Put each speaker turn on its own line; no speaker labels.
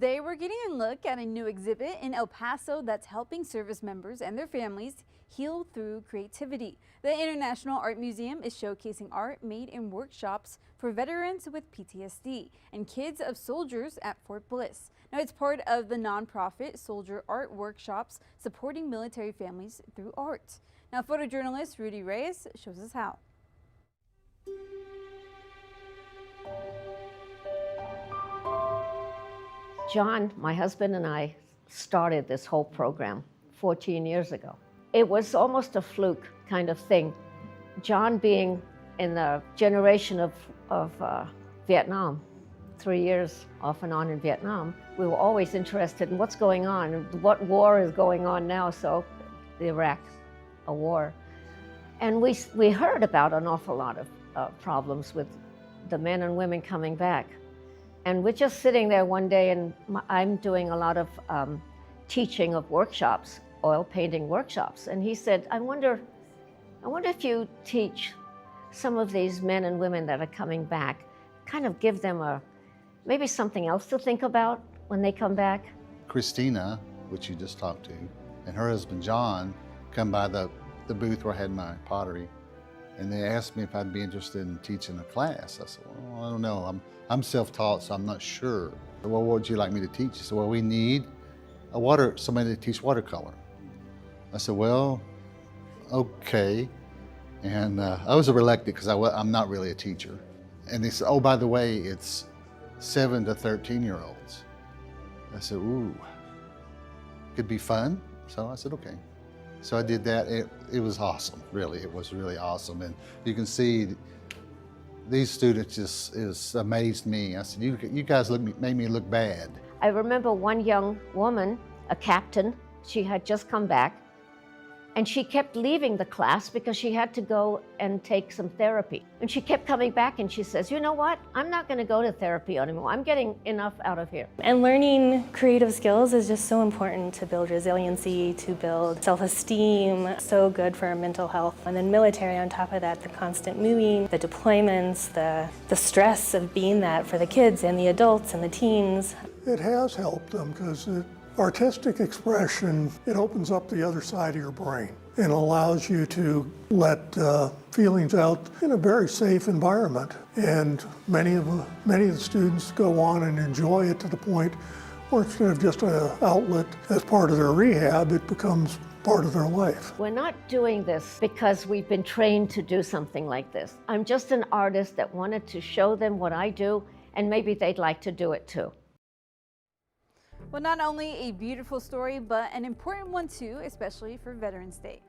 They were getting a look at a new exhibit in El Paso that's helping service members and their families heal through creativity. The International Art Museum is showcasing art made in workshops for veterans with PTSD and kids of soldiers at Fort Bliss. Now, it's part of the nonprofit Soldier Art Workshops supporting military families through art. Now, photojournalist Rudy Reyes shows us how.
John, my husband, and I started this whole program 14 years ago. It was almost a fluke kind of thing. John being in the generation of Vietnam, 3 years off and on in Vietnam, we were always interested in what's going on, and what war is going on now, so the Iraq, a war. And we heard about an awful lot of problems with the men and women coming back. And we're just sitting there one day, and I'm doing a lot of teaching of workshops, oil painting workshops. And he said, I wonder if you teach some of these men and women that are coming back, kind of give them maybe something else to think about when they come back.
Christina, which you just talked to, and her husband John come by the booth where I had my pottery, and they asked me if I'd be interested in teaching a class. I said, well, I don't know. I'm self-taught, so I'm not sure. Well, what would you like me to teach? He said, well, we need somebody to teach watercolor. I said, well, okay. And I was reluctant because I'm not really a teacher. And they said, oh, by the way, it's 7 to 13-year-olds. I said, ooh, could be fun. So I said, okay. So I did that. It was awesome, really. It was really awesome. And you can see these students just amazed me. I said, you guys made me look bad.
I remember one young woman, a captain, she had just come back, and she kept leaving the class because she had to go and take some therapy. And she kept coming back and she says, you know what? I'm not going to go to therapy anymore. I'm getting enough out of here.
And learning creative skills is just so important to build resiliency, to build self-esteem, so good for our mental health. And then military on top of that, the constant moving, the deployments, the stress of being that for the kids and the adults and the teens.
It has helped them because artistic expression, it opens up the other side of your brain and allows you to let feelings out in a very safe environment. And many of the students go on and enjoy it to the point where instead of just an outlet as part of their rehab, it becomes part of their life.
We're not doing this because we've been trained to do something like this. I'm just an artist that wanted to show them what I do, and maybe they'd like to do it too.
Well, not only a beautiful story, but an important one too, especially for Veterans Day.